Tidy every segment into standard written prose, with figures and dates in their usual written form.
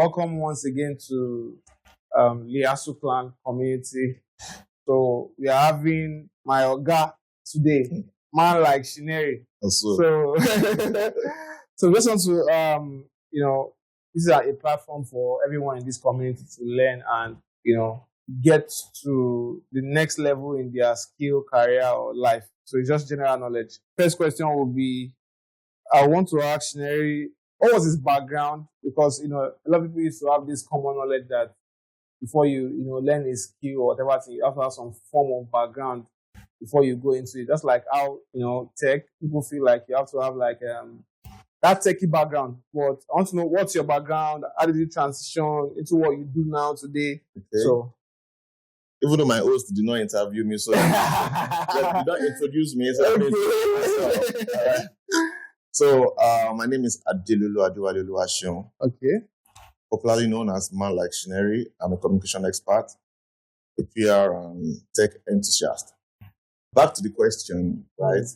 Welcome once again to Liasu Clan community. So we are having my Oga today, man like Shineri. So, so we just want to, this is a platform for everyone in this community to learn and, get to the next level in their skill, career, or life. So it's just general knowledge. First question will be, I want to ask Shineri, what was his background? Because, a lot of people used to have this common knowledge that before you, learn a skill or whatever thing, you have to have some form of background before you go into it. Just like how, tech, people feel like you have to have like that techie background. But I want to know, what's your background? How did you transition into what you do now today? Okay. So, even though my host did not interview me, so you don't introduce me. So my name is Adelulu Adewalelu Ashion. Okay. Popularly known as Man Like Shineri. I'm a communication expert, a PR and tech enthusiast. Back to the question, right?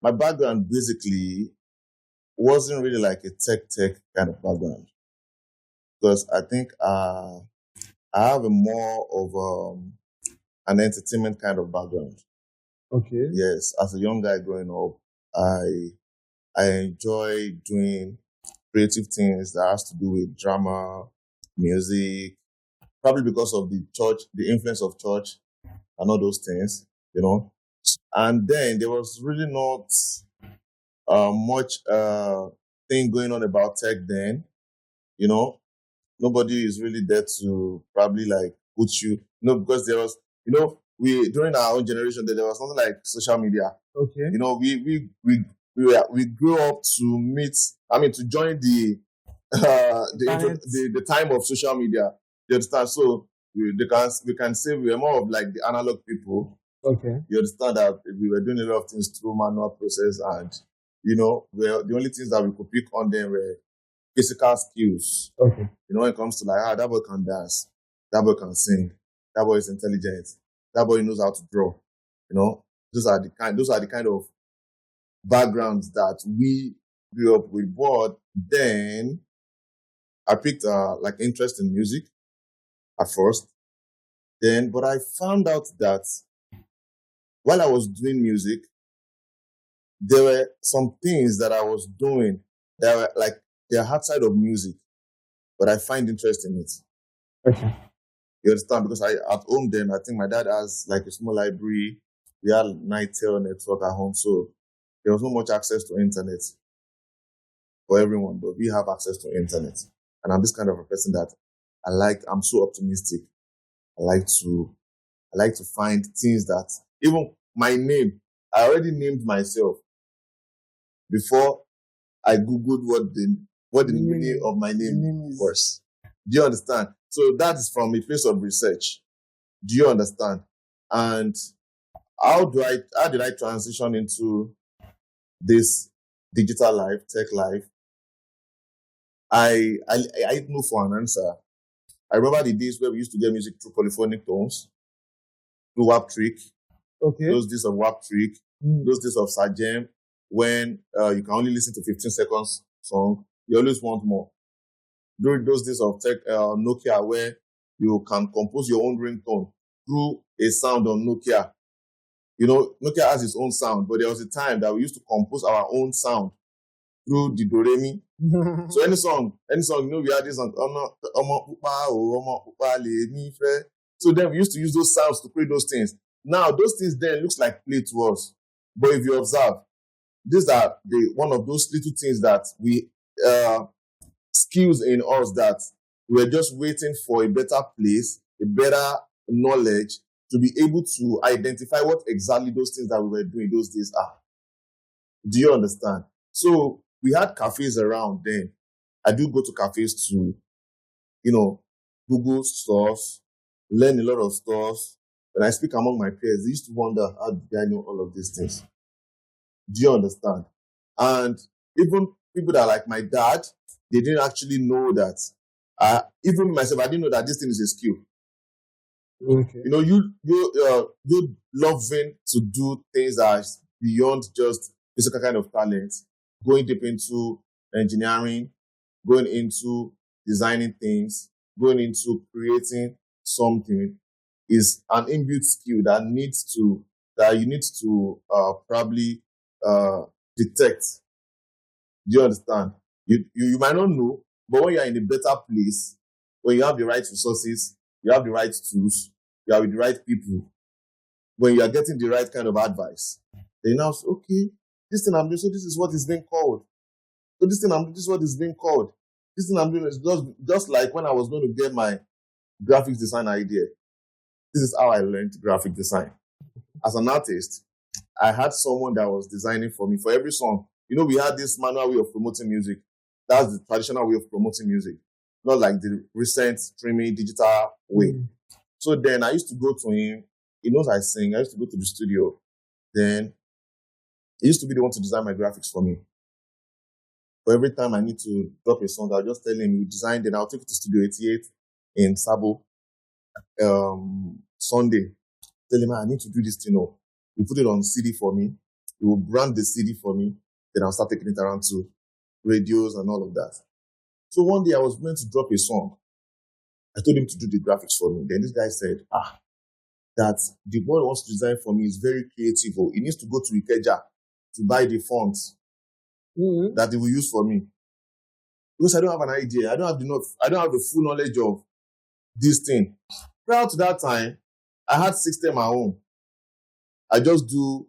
My background basically wasn't really like a tech kind of background, because I think I have a more of an entertainment kind of background. Okay. Yes, as a young guy growing up, I enjoy doing creative things that has to do with drama, music, probably because of the influence of church and all those things, And then there was really not much thing going on about tech then, Nobody is really there to probably like put you, because there was, during our own generation, there was nothing like social media. Okay. We grew up to join the time of social media. You understand? So we can say we are more of like the analog people. Okay. You understand that we were doing a lot of things through manual process, and the only things that we could pick on them were physical skills. Okay. When it comes to like, that boy can dance, that boy can sing, that boy is intelligent, that boy knows how to draw. Those are the kind of backgrounds that we grew up with. But then I picked like interest in music at first. But I found out that while I was doing music, there were some things that I was doing that were like the outside of music, but I find interest in it. Okay. You understand? Because at home then, I think my dad has like a small library. We had Nitel network at home, so there was not much access to internet for everyone, but we have access to internet. And I'm this kind of a person that I'm so optimistic. I like to find things that, even my name, I already named myself before I Googled what the meaning of my name was. Do you understand? So that is from a place of research. Do you understand? And how did I transition into this digital life, tech life? I look for an answer. I remember the days where we used to get music through polyphonic tones, through WAP trick. Okay. Those days of WAP trick, those days of Sajem, when you can only listen to 15 seconds song, you always want more. During those days of tech, Nokia, where you can compose your own ringtone through a sound on Nokia. Nokia has its own sound, but there was a time that we used to compose our own sound through the Doremi. So any song, we had this song. So then we used to use those sounds to create those things. Now those things then looks like play to us, but if you observe, these are one of those little things that we skills in us that we're just waiting for a better place, a better knowledge to be able to identify what exactly those things that we were doing those days are. Do you understand? So we had cafes around then. I do go to cafes to, Google stuff, learn a lot of stuff. When I speak among my peers, they used to wonder, how did I know all of these things? Do you understand? And even people that are like my dad, they didn't actually know that. Even myself, I didn't know that this thing is a skill. Okay. You loving to do things that are beyond just physical kind of talent, going deep into engineering, going into designing things, going into creating something is an inbuilt skill that you need to probably detect. Do you understand? You might not know, but when you're in a better place, when you have the right resources, you have the right tools, you are with the right people, when you are getting the right kind of advice, then you now say, okay, this thing I'm doing, so this is what is being called. So this thing I'm doing, this is what is being called. This thing I'm doing is just like when I was going to get my graphics design idea. This is how I learned graphic design. As an artist, I had someone that was designing for me for every song. We had this manual way of promoting music. That's the traditional way of promoting music, not like the recent streaming digital way. So then I used to go to him. He knows I sing. I used to go to the studio. Then he used to be the one to design my graphics for me. But every time I need to drop a song, I'll just tell him, you design, then I'll take it to Studio 88 in Sabo Sunday. Tell him, I need to do this thing. He put it on CD for me. He will brand the CD for me. Then I'll start taking it around to radios and all of that. So one day I was meant to drop a song. I told him to do the graphics for me. Then this guy said, that the boy wants to design for me is very creative. He needs to go to Ikeja to buy the fonts that he will use for me. Because I don't have an idea. I don't have the full knowledge of this thing. Prior to that time, I had system at home. I just do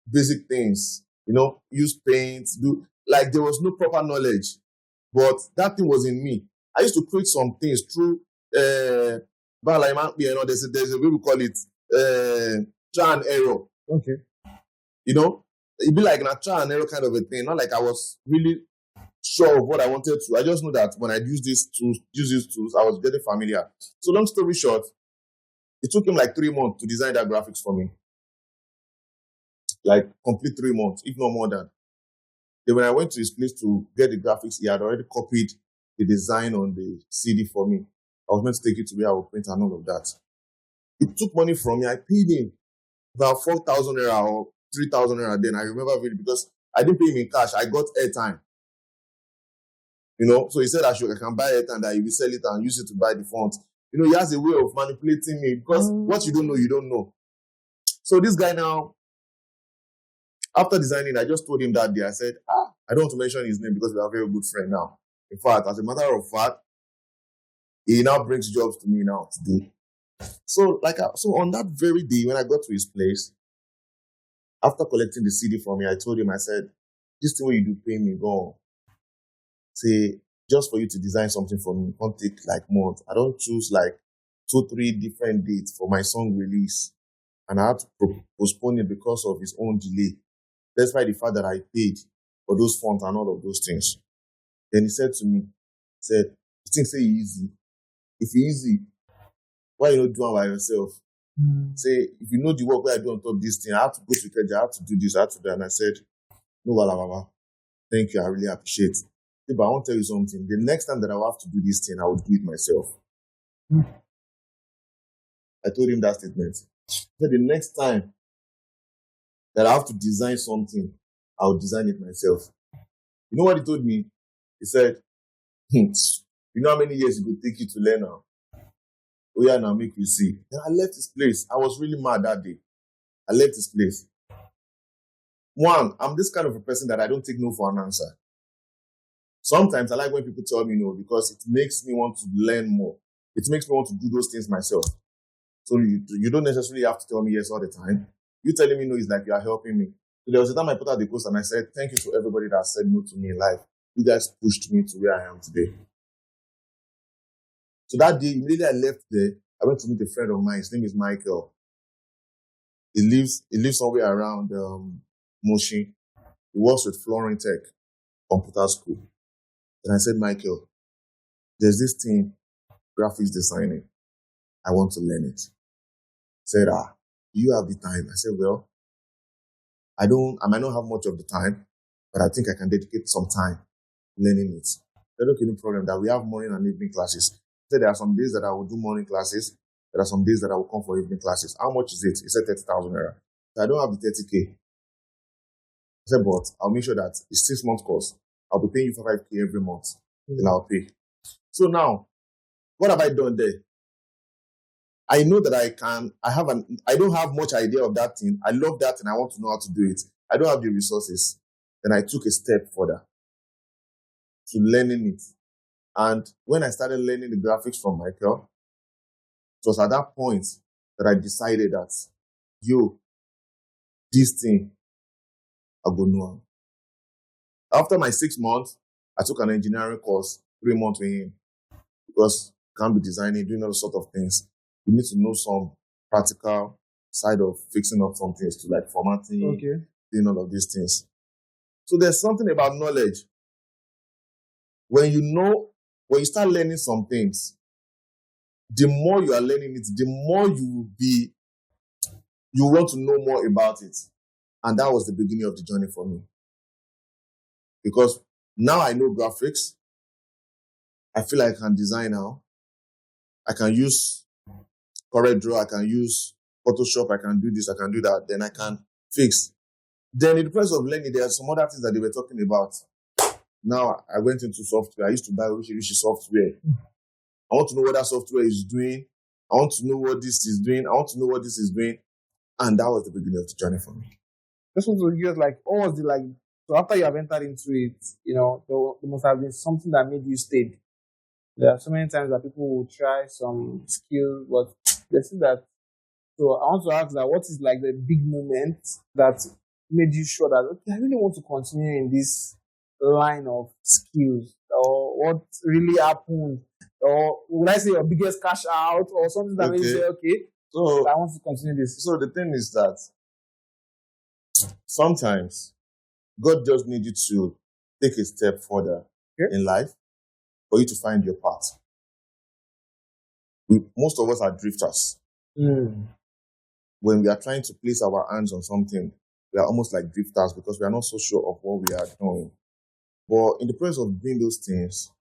basic things, use paint, there was no proper knowledge. But that thing was in me. I used to create some things through there's a way we call it trial and error. Okay. It'd be like a trial and error kind of a thing. Not like I was really sure of what I wanted to. I just know that when I use these tools, I was getting familiar. So long story short, it took him like 3 months to design that graphics for me. Like complete 3 months, if not more than. Then when I went to his place to get the graphics, he had already copied the design on the CD for me. I was meant to take it to where I would print and all of that. He took money from me. I paid him about 4,000 naira or 3,000 naira then. I remember really because I didn't pay him in cash. I got airtime. So he said I can buy airtime, that he will sell it and use it to buy the font. He has a way of manipulating me because what you don't know, you don't know. So this guy now, after designing, I just told him that day, I said, I don't want to mention his name because we are a very good friend now. In fact, as a matter of fact, he now brings jobs to me now today. So on that very day, when I got to his place, after collecting the CD from me, I told him, I said, this thing where you do pay me, go. Say, just for you to design something for me, it won't take like months. I don't choose like 2-3 different dates for my song release. And I had to postpone it because of his own delay. Despite the fact that I paid for those fonts and all of those things. Then he said to me, you think say easy? If it's easy, why you not do it by yourself? Say, if you know the work where I do on top of this thing, I have to go to Ikeja, I have to do this, I have to do that. And I said, no, Baba, thank you, I really appreciate it. But I want to tell you something. The next time that I will have to do this thing, I will do it myself. I told him that statement. So the next time that I have to design something, I will design it myself. You know what he told me? He said, you know how many years it would take you to learn now? Oh yeah, now make you see. Then I left his place. I was really mad that day. I left his place. One, I'm this kind of a person that I don't take no for an answer. Sometimes I like when people tell me no because it makes me want to learn more. It makes me want to do those things myself. So you don't necessarily have to tell me yes all the time. You telling me no is like you are helping me. So there was a time I put out the post and I said, thank you to everybody that said no to me in life. You guys pushed me to where I am today. So that day, immediately I left there, I went to meet a friend of mine. His name is Michael. He lives somewhere around Moshi. He works with Nigeriantech Computer School. And I said, Michael, there's this thing, graphics designing. I want to learn it. He said, do you have the time? I said, well, I might not have much of the time, but I think I can dedicate some time learning it. Said, okay, no problem, that we have morning and evening classes. He said, there are some days that I will do morning classes. There are some days that I will come for evening classes. How much is it? He said 30,000 naira. I don't have the 30K. I said, but I'll make sure that it's 6 months course. I'll be paying you for 5K every month. Then I'll pay. So now, what have I done there? I know that I don't have much idea of that thing. I love that and I want to know how to do it. I don't have the resources. Then I took a step further to learning it. And when I started learning the graphics from Michael, it was at that point that I decided that, this thing, I go know. After my 6 months, I took an engineering course, 3 months with him. Because you can't be designing, doing all sort of things. You need to know some practical side of fixing up some things to like formatting, doing all of these things. So there's something about knowledge. When you start learning some things, the more you are learning it, the more you want to know more about it. And that was the beginning of the journey for me. Because now I know graphics. I feel like I can design now. I can use CorelDRAW, I can use Photoshop, I can do this, I can do that, then I can fix. Then in the process of learning, there are some other things that they were talking about. Now I went into software. I used to buy Rishi software. I want to know what that software is doing. I want to know what this is doing. I want to know what this is doing. And that was the beginning of the journey for me. Just want to use what was the so after you have entered into it, there must have been something that made you stay. There are so many times that people will try some skill, but they see that. So I want to ask that what is the big moment that made you sure that, okay, I really want to continue in this line of skills, or what really happened, or would I say your biggest cash out, or something that made you say, okay, so I want to continue this. So the thing is that sometimes God just needs you to take a step further in life for you to find your path. Most of us are drifters. When we are trying to place our hands on something, we are almost like drifters because we are not so sure of what we are doing. But in the process of doing those things,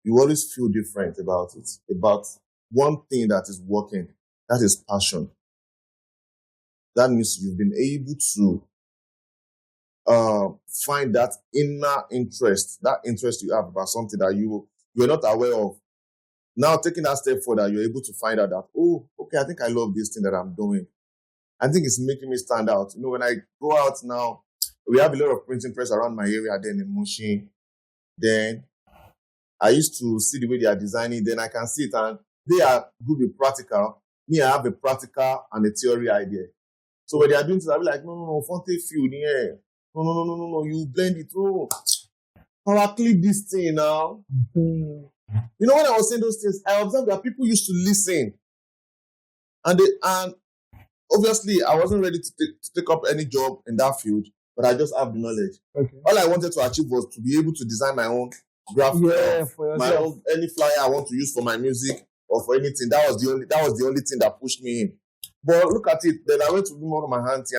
you always feel different about it, about one thing that is working, that is passion. That means you've been able to find that inner interest, that interest you have about something that you're not aware of. Now, taking that step further, you're able to find out that, oh, okay, I think I love this thing that I'm doing. I think it's making me stand out. When I go out now, we have a lot of printing press around my area, then in Mushin. Then I used to see the way they are designing, then I can see it, and they are good with practical. Me, I have a practical and a theory idea. So when they are doing this, I'll be like, no, Fonte field, yeah. No, you blend it. Oh, power clip this thing now. When I was saying those things, I observed that people used to listen. And obviously, I wasn't ready to take up any job in that field, but I just have the knowledge. Okay. All I wanted to achieve was to be able to design my own graphic, my own any flyer I want to use for my music or for anything. That was the only thing that pushed me in. But look at it. Then I went to do one of my auntie.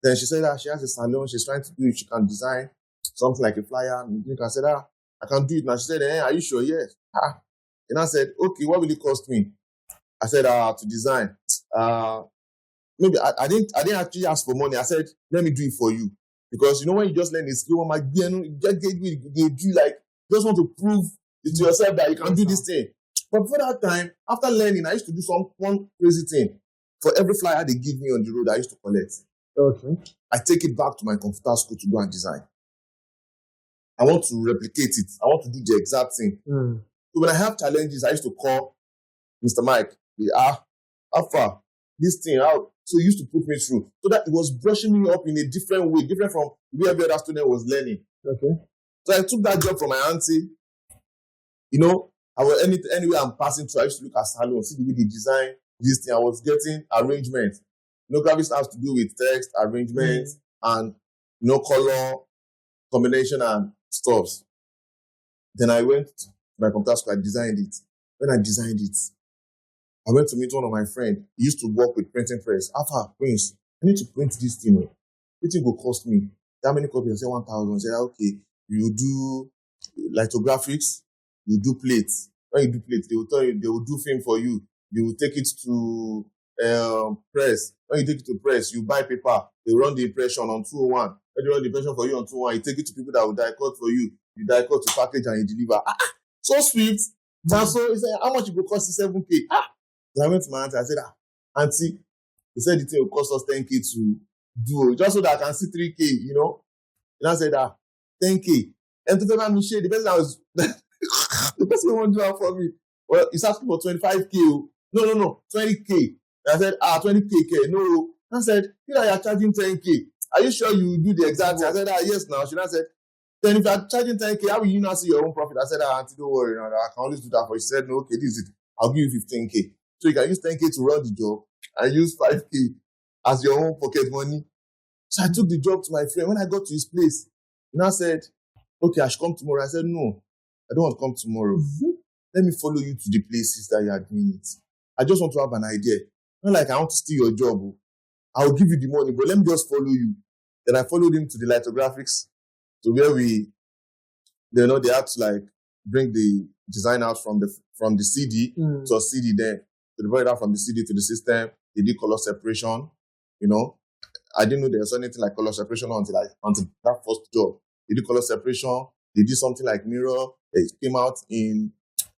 Then she said that she has a salon. She's trying to do it. She can design something like a flyer. And I said, I can do it. Now she said, are you sure? Yes. And I said, okay, what will it cost me? I said, to design. Maybe I didn't actually ask for money. I said, let me do it for you. Because when you just learn a skill, just want to prove it to yourself that you can do this thing. But for that time, after learning, I used to do some one crazy thing. For every flyer they give me on the road, I used to collect. Okay. I take it back to my computer school to go and design. I want to replicate it. I want to do the exact thing. So when I have challenges, I used to call Mr. Mike. How far? This thing out. So he used to put me through. So that it was brushing me up in a different way, different from where every other student was learning. Okay. So I took that job from my auntie. I was anywhere I'm passing through, I used to look at salons, see the way they design this thing. I was getting arrangement. Graphics has to do with text, arrangement, and color combination and stuff. Then I went to my computer school, I designed it. When I designed it, I went to meet one of my friends. He used to work with printing press. Alpha, Prince, I need to print this thing. It will cost me. That many copies? I said 1,000. I said, okay, you do lithographics, you do plates. When you do plates, they will tell you, they will do film for you. You will take it to press. When you take it to press, you buy paper. They run the impression on 201. When they run the impression for you on 201, you take it to people that will die cut for you. you die cut, you package and you deliver. So swift. And so he said, how much it will cost you 7K? So I went to my auntie, I said, auntie, he said the thing will cost us 10K to do, just so that I can see 3K, you know. And I said, 10K. And to tell me, the person I was, the person won't do that for me. Well, he's asking for 25K. No, 20K. And I said, 20K. No. I said, you know, you're charging 10K. Are you sure you do the exact thing? I said, yes, now. She said, then if you're charging 10K, how will you not see your own profit? I said, auntie, don't worry, I can always do that for you. She said, no, okay, this is it. I'll give you 15K. So you can use 10K to run the job and use 5K as your own pocket money. So I took the job to my friend. When I got to his place, he now said, okay, I should come tomorrow. I said, no, I don't want to come tomorrow. Let me follow you to the places that you are doing it. I just want to have an idea. Not like I want to steal your job. I'll give you the money, but let me just follow you. Then I followed him to the lithographics, to where we, they had to like bring the design out from the CD to a CD then. So they brought it out from the CD to the system. They did color separation, you know. I didn't know there was anything like color separation until that first job. They did color separation. They did something like mirror. It came out in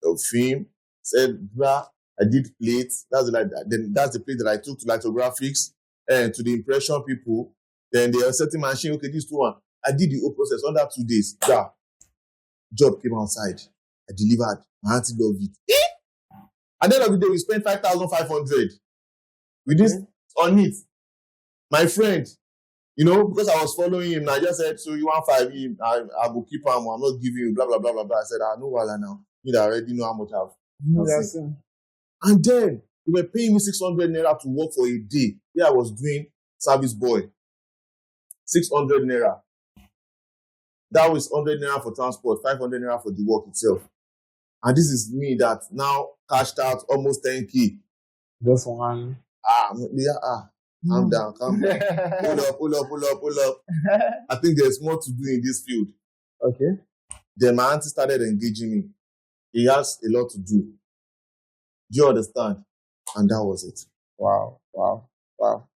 a film. Said, I did plates. That's the plate that I took to lithographics and to the impression people. Then they are setting machine. Okay, this one. I did the whole process under 2 days. Job came outside. I delivered. My auntie loved it. At the end of the day, we spent 5,500. We did on it. My friend, you know, because I was following him, I just said, so you want 5 him, I will keep him, I'm not giving you, blah, blah, blah, blah, blah. I said, no, wala now. You already know how much I've. And then, they were paying me 600 naira to work for a day. Yeah, I was doing service boy. 600 naira. That was 100 naira for transport, 500 naira for the work itself. And this is me that now cashed out almost 10K. Just one. Calm down. Pull up. I think there's more to do in this field. Okay. Then my auntie started engaging me. He has a lot to do. Do you understand? And that was it. Wow.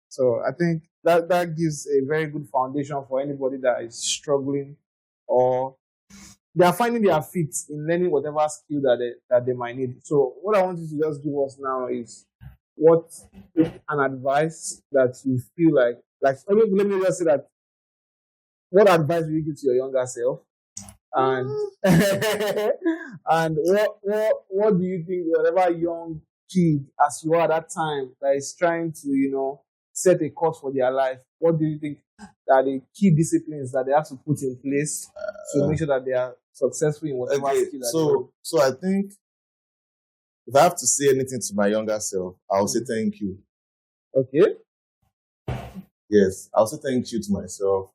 So I think that gives a very good foundation for anybody that is struggling or they are finding their feet in learning whatever skill that they might need. So what I want you to just give us now is what an advice that you feel like let me just say that what advice will you give to your younger self? And and what do you think whatever young kid as you are at that time that is trying to, you know, set a course for their life, what do you think are the key disciplines that they have to put in place to make sure that they are successful in whatever skill? So I think if I have to say anything to my younger self, I'll say thank you. Okay. Yes, I'll say thank you to myself.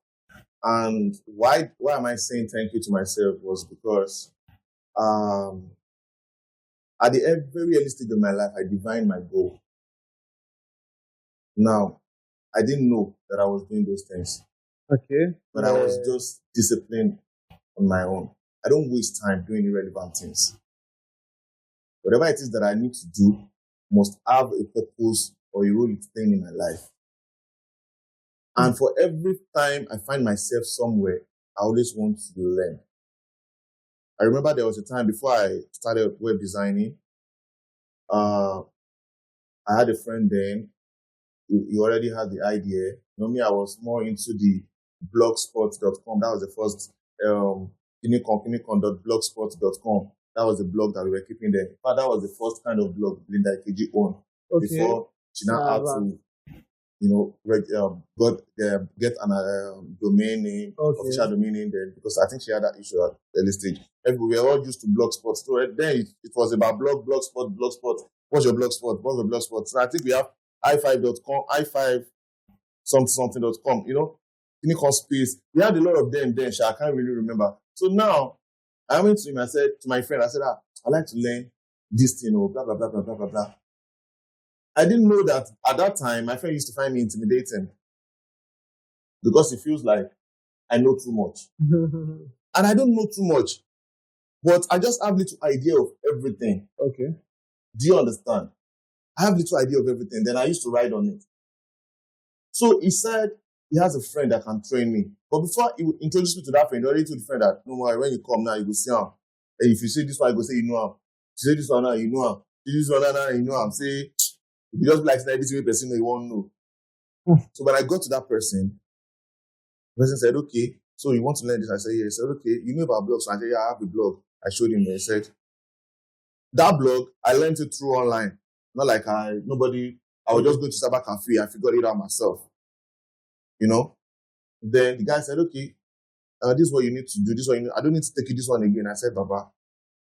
And why am I saying thank you to myself was because at the very early stage of my life, I divined my goal. Now, I didn't know that I was doing those things. Okay. But I was just disciplined on my own. I don't waste time doing irrelevant things. Whatever it is that I need to do must have a purpose or a role it's playing in my life. And for every time I find myself somewhere, I always want to learn. I remember there was a time before I started web designing, I had a friend then. He already had the idea. You know me, I was more into the blogspot.com. That was the first kinikon.blogspot.com. That was the blog that we were keeping there. In fact, that was the first kind of blog Linda Ikeji owned. Okay. Before she now had to, you know, get an domain name, official domain name then, because I think she had that issue at the early stage. We were all used to Blogspot. So then it was about blogspot. What's your blogspot? So I think we have i5.com, i5 something.com, you know, Kinikon space. We had a lot of them then, I can't really remember. So now, I went to him, I said, to my friend, I said, I'd like to learn this thing, blah, blah, blah, blah, blah, blah, blah. I didn't know that at that time, my friend used to find me intimidating because it feels like I know too much. And I don't know too much, but I just have little idea of everything. Okay. Do you understand? I have little idea of everything. Then I used to write on it. So he said he has a friend that can train me. But before he introduced me to that friend, he already told the friend that, no more, when you come now, you will see him. And if you say this one, you go say, you know him. If you say this one now, you know him. If you say this one now, you know him. Say, you just be like, every person that you want to know. So when I got to that person, the person said, okay, so you want to learn this? I said, yeah. He said, okay, you know about blogs? So I said, yeah, I have a blog. I showed him. He said, that blog, I learned it through online. Not like I was just going to cyber cafe. I figured it out myself. You know? Then the guy said, okay, this is what you need to do. This is what you need. I don't need to take you this one again. I said, Baba,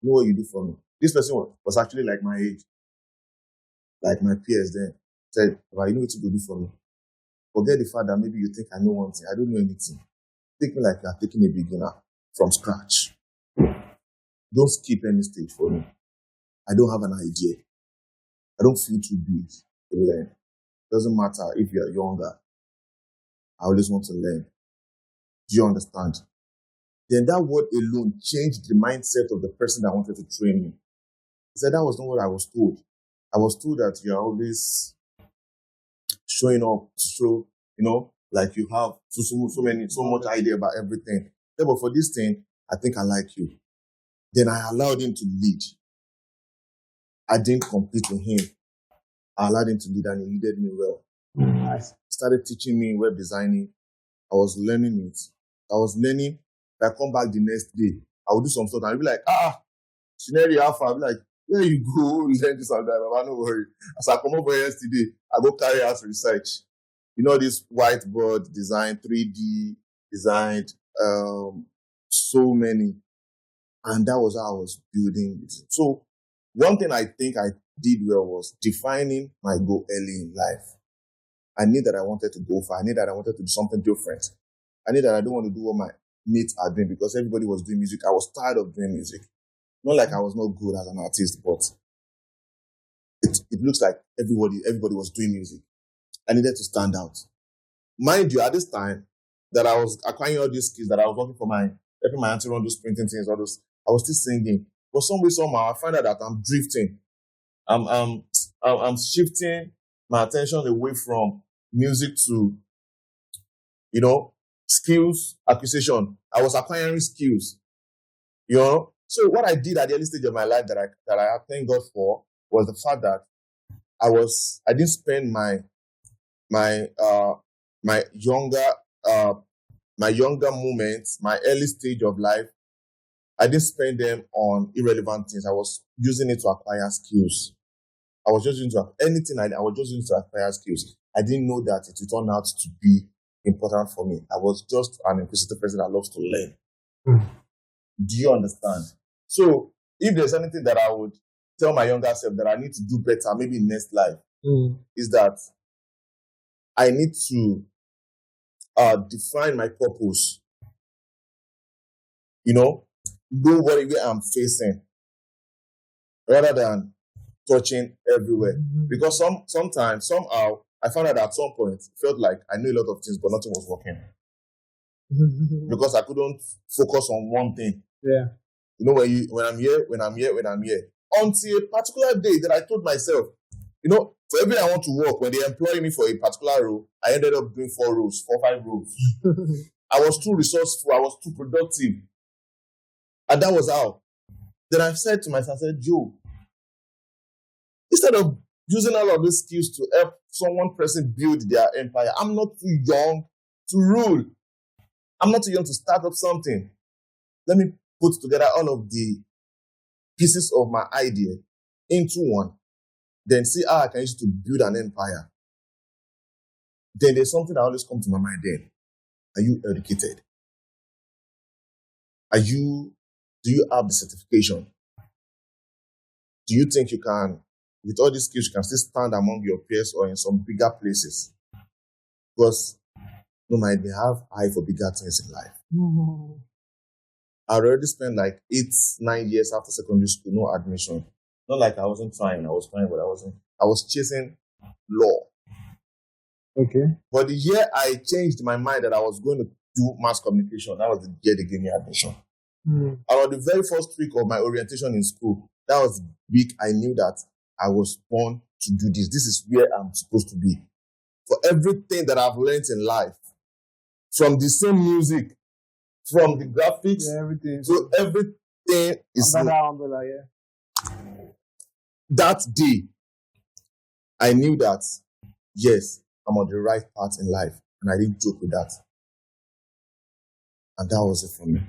you know what you do for me? This person was actually like my age, like my peers then. Said, Baba, you know what to do for me? Forget the fact that maybe you think I know one thing. I don't know anything. Take me like you are taking a beginner from scratch. Don't skip any stage for me. I don't have an idea. I don't feel too big to learn. Doesn't matter if you're younger. I always want to learn. Do you understand? Then that word alone changed the mindset of the person that wanted to train me. He said that was not what I was told. I was told that you're always showing up to show, like you have so much idea about everything. Yeah, but for this thing, I think I like you. Then I allowed him to lead. I didn't compete with him. I allowed him to lead and he leaded me well. I started teaching me web designing. I was learning it. I was learning. I come back the next day. I would do some stuff and I'd be like, Scenario Alpha. I'd be like, there you go, learn this and that. But no worry. As I come over yesterday, I go carry out research. This whiteboard design, 3D designed, so many. And that was how I was building it. So one thing I think I did well was defining my goal early in life. I knew that I wanted to go far. I knew that I wanted to do something different. I knew that I don't want to do what my mates are doing because everybody was doing music. I was tired of doing music. Not like I was not good as an artist, but it looks like everybody was doing music. I needed to stand out. Mind you, at this time that I was acquiring all these skills, that I was working for helping my auntie run those printing things, all those, I was still singing. But some way, somehow, I find out that I'm drifting. I'm shifting my attention away from music to, skills acquisition. I was acquiring skills, So what I did at the early stage of my life that I thank God for was the fact that I didn't spend my younger moments, my early stage of life, I didn't spend them on irrelevant things. I was using it to acquire skills. I was just using it to anything I was just using it to acquire skills. I didn't know that it would turn out to be important for me. I was just an inquisitive person that loves to learn. Do you understand? So if there's anything that I would tell my younger self that I need to do better, maybe in next life, is that I need to define my purpose. Know what I'm facing rather than touching everywhere. Because sometimes, somehow, I found out at some point, it felt like I knew a lot of things, but nothing was working. Because I couldn't focus on one thing. Yeah. When I'm here. Until a particular day that I told myself, for every day I want to work, when they employ me for a particular role, I ended up doing 5 roles. I was too resourceful. I was too productive. And that was how. Then I said to myself, Joe, instead of using all of these skills to help someone person build their empire, I'm not too young to rule. I'm not too young to start up something. Let me put together all of the pieces of my idea into one. Then see how I can use it to build an empire. Then there's something that always comes to my mind then. Are you educated? Do you have the certification? Do you think you can, with all these skills, you can still stand among your peers or in some bigger places? Because no matter they have eye for bigger things in life. I already spent like 8-9 years after secondary school, no admission. Not like I wasn't trying. I was trying, but I wasn't. I was chasing law. Okay. But the year I changed my mind that I was going to do mass communication, that was the year they gave me admission. And on the very first week of my orientation in school, that was big. I knew that I was born to do this. This is where I'm supposed to be. For everything that I've learned in life, from the same music, from the graphics, everything. so everything is under that umbrella, yeah. That day, I knew that, yes, I'm on the right path in life, and I didn't joke with that. And that was it for me.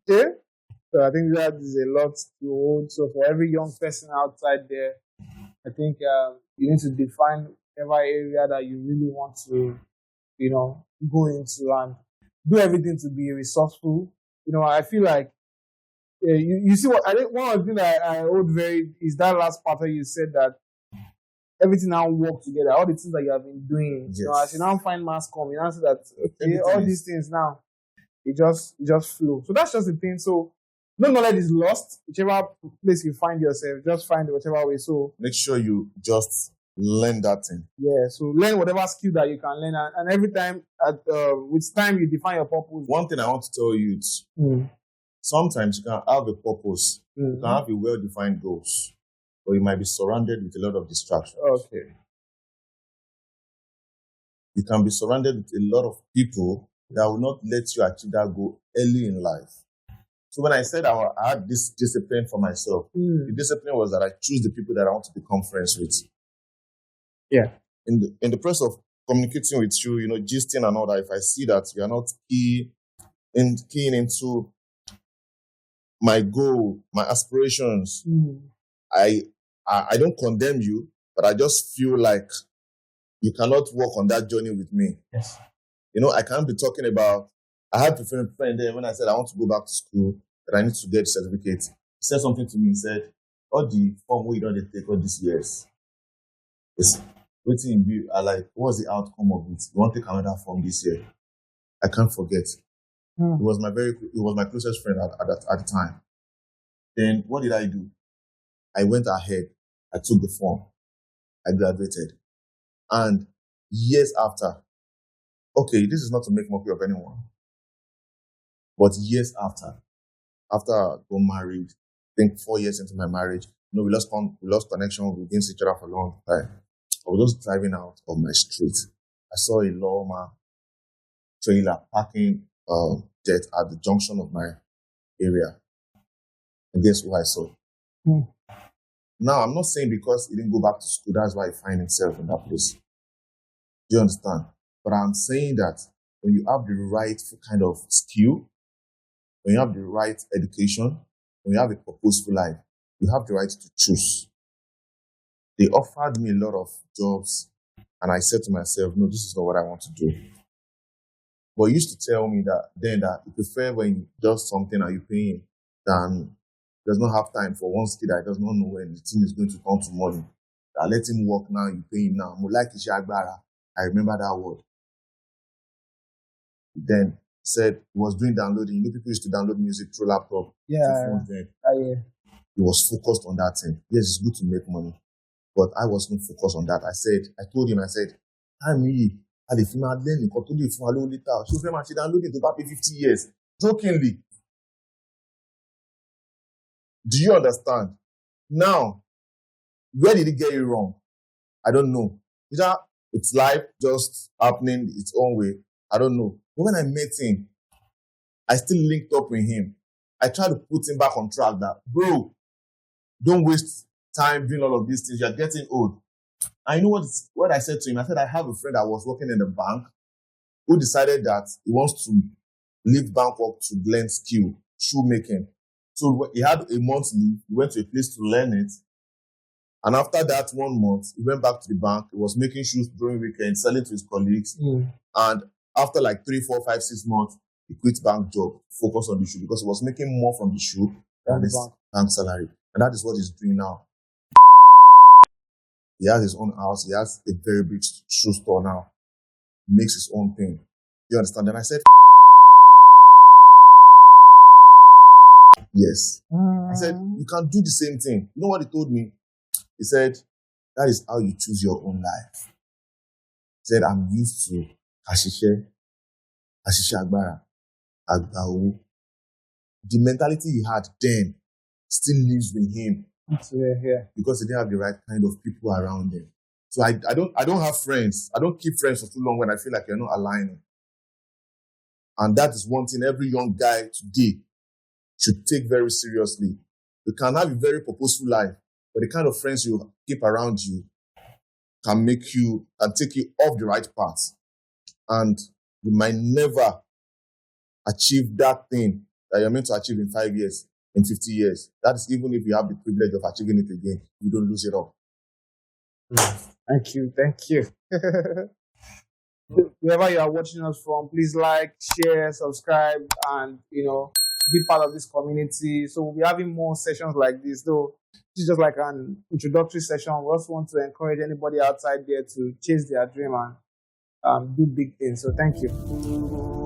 Okay. So I think that is a lot to hold. So for every young person outside there, I think you need to define whatever area that you really want to, go into and do everything to be resourceful. I feel like you see what I think. One of the things that I hold very is that last part where you said that everything now work together. All the things that you have been doing, Yes. As you now find mass com, you now see that all these things now it just flow. So that's just the thing. So no knowledge is lost. Whichever place you find yourself, just find it whichever way. So make sure you just learn that thing. Yeah. So learn whatever skill that you can learn, and every time with time you define your purpose. One thing I want to tell you is sometimes you can have a purpose, you can have a well-defined goals, but you might be surrounded with a lot of distractions. Okay. You can be surrounded with a lot of people that will not let you achieve that goal early in life. So when I said I had this discipline for myself, the discipline was that I choose the people that I want to become friends with. Yeah. In the process of communicating with you, gisting and all that, if I see that you are not keying into my goal, my aspirations, I don't condemn you, but I just feel like you cannot walk on that journey with me. Yes. I can't be talking about, I had a friend there when I said I want to go back to school, that I need to get the certificate. He said something to me, he said, all the form we don't take all these years, it's waiting in view. I like, what's the outcome of it? You want to take another form this year? I can't forget. He was my closest friend at the time. Then what did I do? I went ahead. I took the form. I graduated. And years after, okay, this is not to make mockery of anyone, but years after I got married, I think 4 years into my marriage, we lost connection. We didn't see each other for a long time. I was just driving out of my street. I saw a lawma trailer parking jet at the junction of my area. And guess what I saw? Now, I'm not saying because he didn't go back to school, that's why he finds himself in that place. Do you understand? But I'm saying that when you have the right kind of skill, when you have the right education, when you have a purposeful life, you have the right to choose. They offered me a lot of jobs, and I said to myself, no, this is not what I want to do. But he used to tell me that you prefer when you do something and you pay him than does not have time for one skill that does not know when the thing is going to come to money. That let him work now, you pay him now. I remember that word. Then he said he was doing downloading. People used to download music through laptop. Yeah. He was focused on that thing. Yes, it's good to make money. But I wasn't focused on that. I told him, I'm me. I did film learning. Continue from a little later. She was downloading to about 50 years. Jokingly. Do you understand? Now, where did he get it wrong? I don't know. Either it's life just happening its own way. I don't know. But when I met him, I still linked up with him. I tried to put him back on track that, bro, don't waste time doing all of these things. You're getting old. I know what I said to him. I said, I have a friend that was working in the bank who decided that he wants to leave bank work to learn skill, shoemaking. So he had a month leave. He went to a place to learn it. And after that 1 month, he went back to the bank. He was making shoes during weekends, selling to his colleagues. And after like 3, 4, 5, 6 months, he quit bank job, focused on the shoe because he was making more from the shoe than his bank salary. And that is what he's doing now. He has his own house. He has a very big shoe store now. He makes his own thing. You understand? And I said, yes. I said, you can do the same thing. You know what he told me? He said, that is how you choose your own life. He said, I'm used to Ashishe Agbara, Agbawo. The mentality he had then still lives with him. Yeah. Because he didn't have the right kind of people around him. So I don't have friends. I don't keep friends for too long when I feel like you're not aligning. And that is one thing every young guy today should take very seriously. You can have a very purposeful life, but the kind of friends you keep around you can take you off the right path. And you might never achieve that thing that you're meant to achieve in 5 years, in 50 years. That is even if you have the privilege of achieving it again. You don't lose it all. Thank you. Wherever you are watching us from, please like, share, subscribe, and be part of this community. So we'll be having more sessions like this, though this is just like an introductory session. We just want to encourage anybody outside there to chase their dream and do big things. So thank you.